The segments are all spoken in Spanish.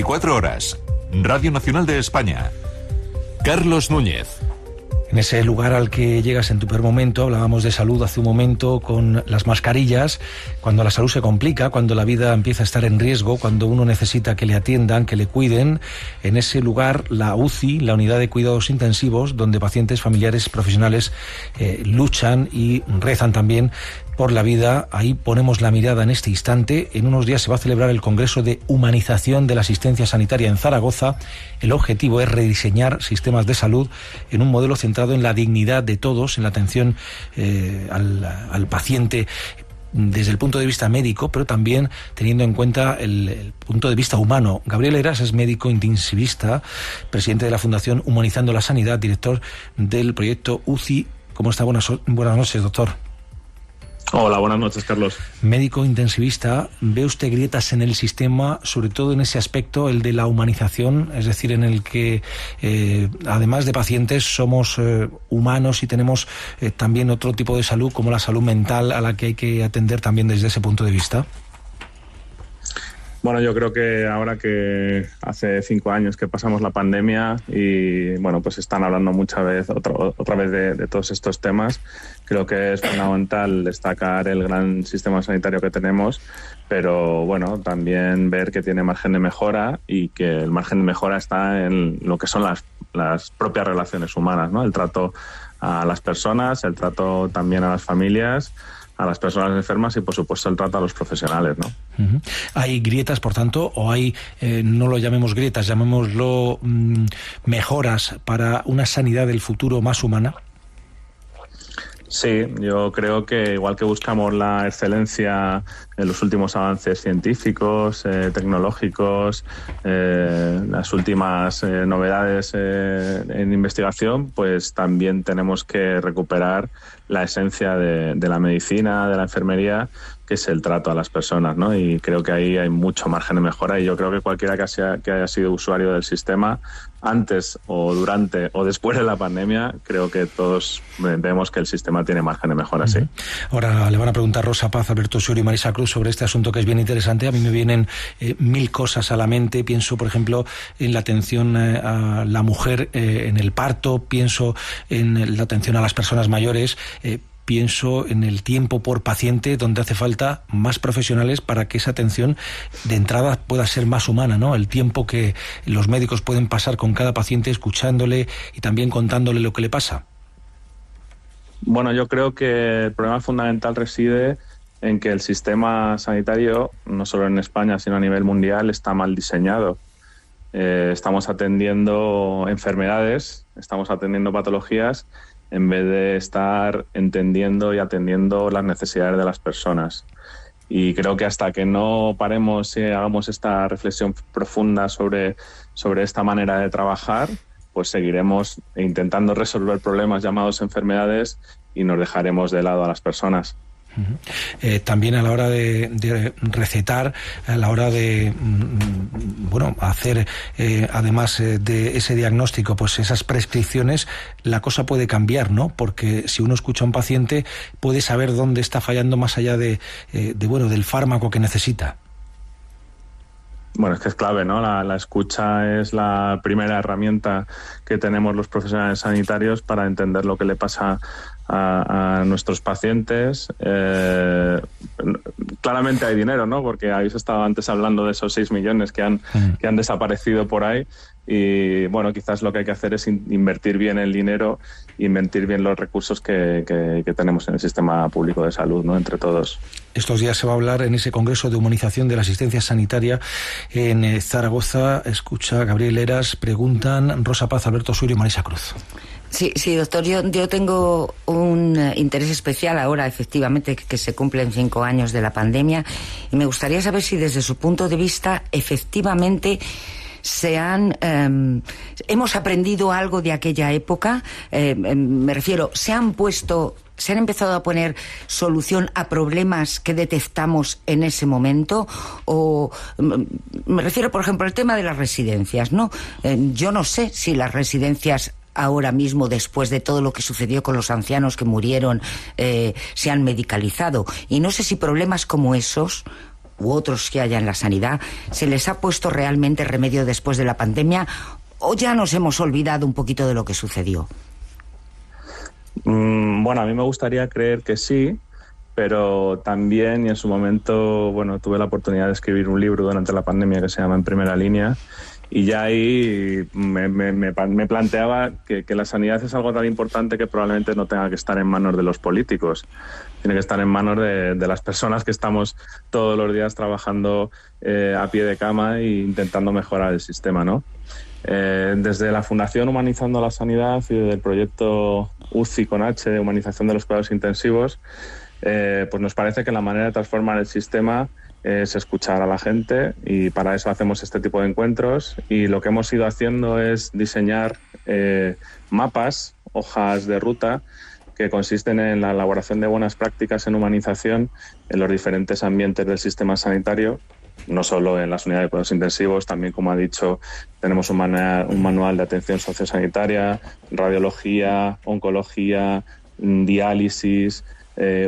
24 horas. Radio Nacional de España. Carlos Núñez. En ese lugar al que llegas en tu peor momento, hablábamos de salud hace un momento con las mascarillas, cuando la salud se complica, cuando la vida empieza a estar en riesgo, cuando uno necesita que le atiendan, que le cuiden, en ese lugar la UCI, la Unidad de Cuidados Intensivos, donde pacientes, familiares, profesionales luchan y rezan también por la vida. Ahí ponemos la mirada en este instante. En unos días se va a celebrar el Congreso de Humanización de la Asistencia Sanitaria en Zaragoza. El objetivo es rediseñar sistemas de salud en un modelo centrado en la dignidad de todos, en la atención al paciente desde el punto de vista médico, pero también teniendo en cuenta el punto de vista humano. Gabriel Heras es médico intensivista, presidente de la Fundación Humanizando la Sanidad, director del proyecto UCI. ¿Cómo está? Buenas noches, doctor. Hola, buenas noches, Carlos. Médico intensivista, ¿ve usted grietas en el sistema, sobre todo en ese aspecto, el de la humanización, es decir, en el que además de pacientes somos humanos y tenemos también otro tipo de salud, como la salud mental, a la que hay que atender también desde ese punto de vista? Bueno, yo creo que ahora que hace 5 años que pasamos la pandemia y bueno, pues están hablando otra vez de todos estos temas, creo que es fundamental destacar el gran sistema sanitario que tenemos, pero bueno, también ver que tiene margen de mejora y que el margen de mejora está en lo que son las propias relaciones humanas, ¿no? El trato a las personas, el trato también a las familias, a las personas enfermas y, por supuesto, el trato a los profesionales, ¿no? Uh-huh. ¿Hay grietas, por tanto, o hay, no lo llamemos grietas, llamémoslo mejoras para una sanidad del futuro más humana? Sí, yo creo que igual que buscamos la excelencia en los últimos avances científicos, tecnológicos, las últimas novedades en investigación, pues también tenemos que recuperar la esencia de la medicina, de la enfermería, que es el trato a las personas, ¿no? Y creo que ahí hay mucho margen de mejora y yo creo que cualquiera que haya sido usuario del sistema antes o durante o después de la pandemia, creo que todos vemos que el sistema tiene margen de mejora, sí. Ahora le van a preguntar Rosa Paz, Alberto Surio y Marisa Cruz sobre este asunto, que es bien interesante. A mí me vienen 1000 cosas a la mente. Pienso, por ejemplo, en la atención a la mujer en el parto, pienso en la atención a las personas mayores, pienso en el tiempo por paciente, donde hace falta más profesionales para que esa atención de entrada pueda ser más humana, ¿no? El tiempo que los médicos pueden pasar con cada paciente, escuchándole y también contándole lo que le pasa. Bueno, yo creo que el problema fundamental reside en que el sistema sanitario, no solo en España, sino a nivel mundial, está mal diseñado. Estamos atendiendo enfermedades, estamos atendiendo patologías, en vez de estar entendiendo y atendiendo las necesidades de las personas. Y creo que hasta que no paremos y hagamos esta reflexión profunda sobre esta manera de trabajar, pues seguiremos intentando resolver problemas llamados enfermedades y nos dejaremos de lado a las personas. También a la hora de recetar, a la hora de hacer además de ese diagnóstico, pues esas prescripciones, la cosa puede cambiar, ¿no? Porque si uno escucha a un paciente puede saber dónde está fallando más allá del fármaco que necesita. Bueno, es que es clave, ¿no? La escucha es la primera herramienta que tenemos los profesionales sanitarios para entender lo que le pasa a nuestros pacientes. Claramente hay dinero, ¿no? Porque habéis estado antes hablando de esos 6 millones que han desaparecido por ahí. Y bueno, quizás lo que hay que hacer es invertir bien el dinero, invertir bien los recursos que tenemos en el sistema público de salud, ¿no? Entre todos. Estos días se va a hablar en ese Congreso de Humanización de la Asistencia Sanitaria en Zaragoza. Escucha, Gabriel Heras, preguntan Rosa Paz, Alberto Surio y Marisa Cruz. Sí, doctor, yo tengo un interés especial ahora, efectivamente, que se cumplen 5 años de la pandemia, y me gustaría saber si desde su punto de vista, efectivamente, hemos aprendido algo de aquella época. Me refiero, se han empezado a poner solución a problemas que detectamos en ese momento, o me refiero, por ejemplo, al tema de las residencias, ¿no? Yo no sé si las residencias ahora mismo, después de todo lo que sucedió con los ancianos que murieron, se han medicalizado, y no sé si problemas como esos u otros que haya en la sanidad, ¿se les ha puesto realmente remedio después de la pandemia o ya nos hemos olvidado un poquito de lo que sucedió? Bueno, a mí me gustaría creer que sí, pero también, y en su momento, bueno, tuve la oportunidad de escribir un libro durante la pandemia que se llama En Primera Línea, y ya ahí me planteaba que la sanidad es algo tan importante que probablemente no tenga que estar en manos de los políticos, tiene que estar en manos de las personas que estamos todos los días trabajando a pie de cama e intentando mejorar el sistema, ¿no? Desde la Fundación Humanizando la Sanidad y desde el proyecto UCI con H de humanización de los cuidados intensivos, pues nos parece que la manera de transformar el sistema es escuchar a la gente, y para eso hacemos este tipo de encuentros, y lo que hemos ido haciendo es diseñar mapas, hojas de ruta, que consisten en la elaboración de buenas prácticas en humanización en los diferentes ambientes del sistema sanitario, no solo en las unidades de cuidados intensivos, también, como ha dicho, tenemos un manual de atención sociosanitaria, radiología, oncología, diálisis,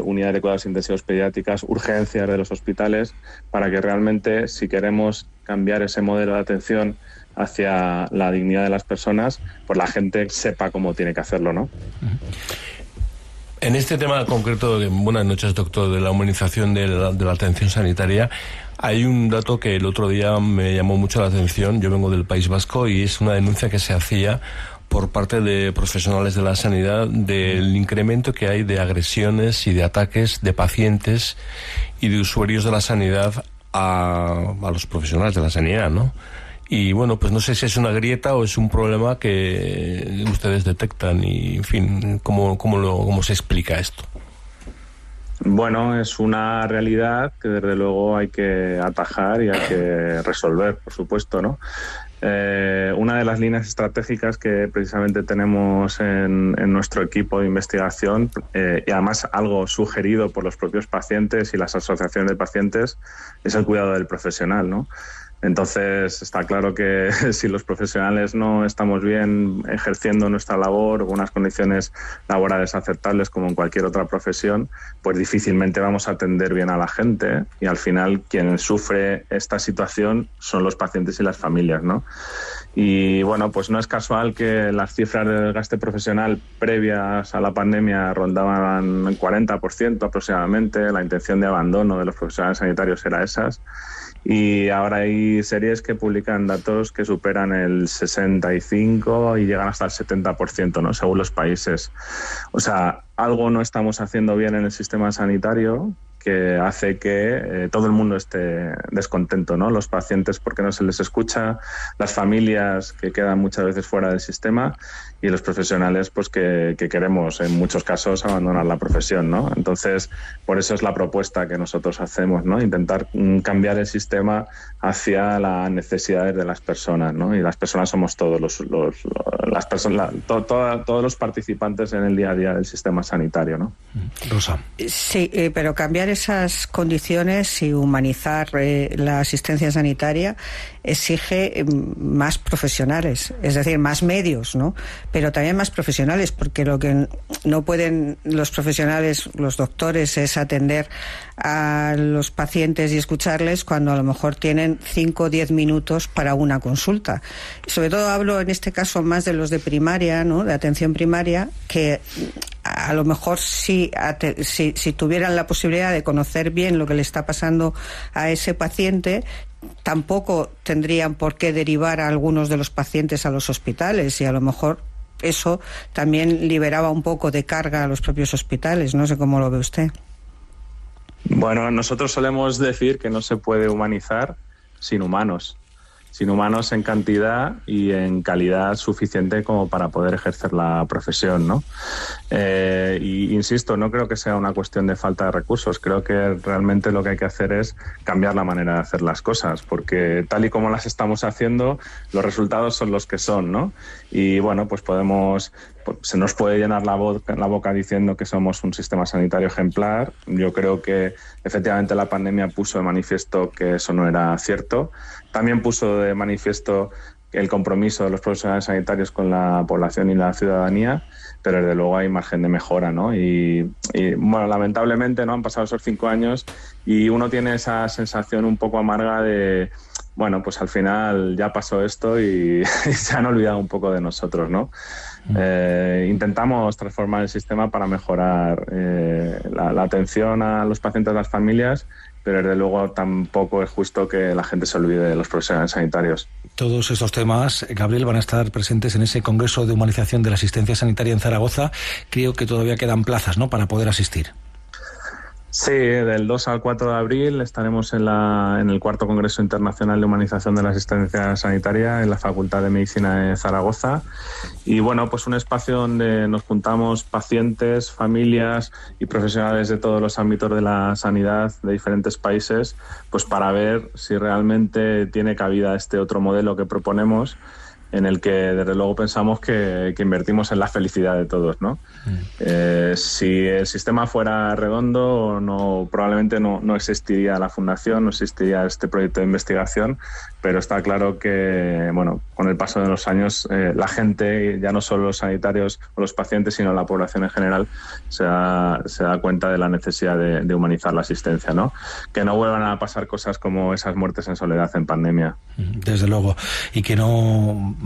unidades de cuidados intensivos pediátricas, urgencias de los hospitales, para que realmente, si queremos cambiar ese modelo de atención hacia la dignidad de las personas, pues la gente sepa cómo tiene que hacerlo, ¿no? En este tema concreto, buenas noches, doctor, de la humanización de la atención sanitaria, hay un dato que el otro día me llamó mucho la atención. Yo vengo del País Vasco y es una denuncia que se hacía por parte de profesionales de la sanidad del incremento que hay de agresiones y de ataques de pacientes y de usuarios de la sanidad a los profesionales de la sanidad, ¿no? Y bueno, pues no sé si es una grieta o es un problema que ustedes detectan y, en fin, ¿cómo se explica esto? Bueno, es una realidad que desde luego hay que atajar y hay que resolver, por supuesto, ¿no? Una de las líneas estratégicas que precisamente tenemos en nuestro equipo de investigación, y además algo sugerido por los propios pacientes y las asociaciones de pacientes, es el cuidado del profesional, ¿no? Entonces está claro que si los profesionales no estamos bien ejerciendo nuestra labor con unas condiciones laborales aceptables como en cualquier otra profesión, pues difícilmente vamos a atender bien a la gente, y al final quien sufre esta situación son los pacientes y las familias, ¿no? Y bueno, pues no es casual que las cifras de desgaste profesional previas a la pandemia rondaban el 40% aproximadamente, la intención de abandono de los profesionales sanitarios era esas. Y ahora hay series que publican datos que superan el 65% y llegan hasta el 70%, ¿no? Según los países. O sea, algo no estamos haciendo bien en el sistema sanitario que hace que todo el mundo esté descontento, ¿no? Los pacientes porque no se les escucha, las familias que quedan muchas veces fuera del sistema, y los profesionales pues que queremos en muchos casos abandonar la profesión, ¿no? Entonces, por eso es la propuesta que nosotros hacemos, ¿no? Intentar cambiar el sistema hacia las necesidades de las personas, ¿no? Y las personas somos todos todos los participantes en el día a día del sistema sanitario, ¿no? Rosa. Sí, pero cambiar esas condiciones y humanizar la asistencia sanitaria exige más profesionales, es decir, más medios, ¿no? Pero también más profesionales, porque lo que no pueden los profesionales, los doctores, es atender a los pacientes y escucharles cuando a lo mejor tienen 5 o 10 minutos para una consulta. Sobre todo hablo en este caso más de los de primaria, ¿no? De atención primaria, que a lo mejor si tuvieran la posibilidad de conocer bien lo que le está pasando a ese paciente, tampoco tendrían por qué derivar a algunos de los pacientes a los hospitales, y a lo mejor eso también liberaba un poco de carga a los propios hospitales. No sé cómo lo ve usted. Bueno, nosotros solemos decir que no se puede humanizar sin humanos en cantidad y en calidad suficiente como para poder ejercer la profesión, ¿no? Y insisto, no creo que sea una cuestión de falta de recursos, creo que realmente lo que hay que hacer es cambiar la manera de hacer las cosas, porque tal y como las estamos haciendo, los resultados son los que son, ¿no? Y bueno, pues se nos puede llenar la boca diciendo que somos un sistema sanitario ejemplar. Yo creo que efectivamente la pandemia puso de manifiesto que eso no era cierto. También puso de manifiesto el compromiso de los profesionales sanitarios con la población y la ciudadanía, pero desde luego hay margen de mejora, ¿no? Y bueno, lamentablemente, ¿no?, han pasado esos 5 años y uno tiene esa sensación un poco amarga de, bueno, pues al final ya pasó esto y se han olvidado un poco de nosotros, ¿no? Intentamos transformar el sistema para mejorar la atención a los pacientes y las familias, pero desde luego tampoco es justo que la gente se olvide de los profesionales sanitarios. Todos estos temas, Gabriel, van a estar presentes en ese Congreso de Humanización de la Asistencia Sanitaria en Zaragoza. Creo que todavía quedan plazas, ¿no?, para poder asistir. Sí, del 2 al 4 de abril estaremos en el 4º Congreso Internacional de Humanización de la Asistencia Sanitaria en la Facultad de Medicina de Zaragoza. Y bueno, pues un espacio donde nos juntamos pacientes, familias y profesionales de todos los ámbitos de la sanidad de diferentes países, pues para ver si realmente tiene cabida este otro modelo que proponemos, en el que desde luego pensamos que invertimos en la felicidad de todos, ¿no? Si el sistema fuera redondo, probablemente no existiría la fundación, no existiría este proyecto de investigación, pero está claro que, bueno, con el paso de los años, la gente, ya no solo los sanitarios o los pacientes, sino la población en general, se da cuenta de la necesidad de humanizar la asistencia, ¿no? Que no vuelvan a pasar cosas como esas muertes en soledad en pandemia. Desde luego, y que no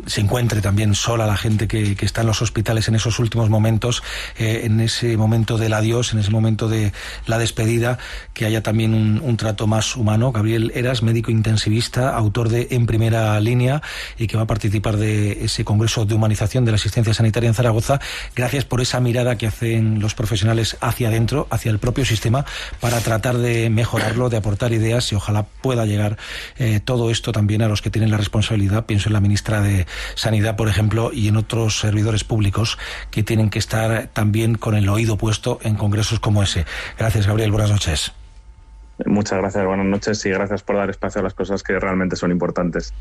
se encuentre también sola la gente que está en los hospitales en esos últimos momentos, en ese momento del adiós, en ese momento de la despedida, que haya también un trato más humano. Gabriel Heras, médico intensivista, autor de En Primera Línea, y que va a participar de ese Congreso de Humanización de la Asistencia Sanitaria en Zaragoza. Gracias por esa mirada que hacen los profesionales hacia adentro, hacia el propio sistema, para tratar de mejorarlo, de aportar ideas, y ojalá pueda llegar todo esto también a los que tienen la responsabilidad. Pienso en la ministra de Sanidad, por ejemplo, y en otros servidores públicos que tienen que estar también con el oído puesto en congresos como ese. Gracias, Gabriel. Buenas noches. Muchas gracias, buenas noches, y gracias por dar espacio a las cosas que realmente son importantes.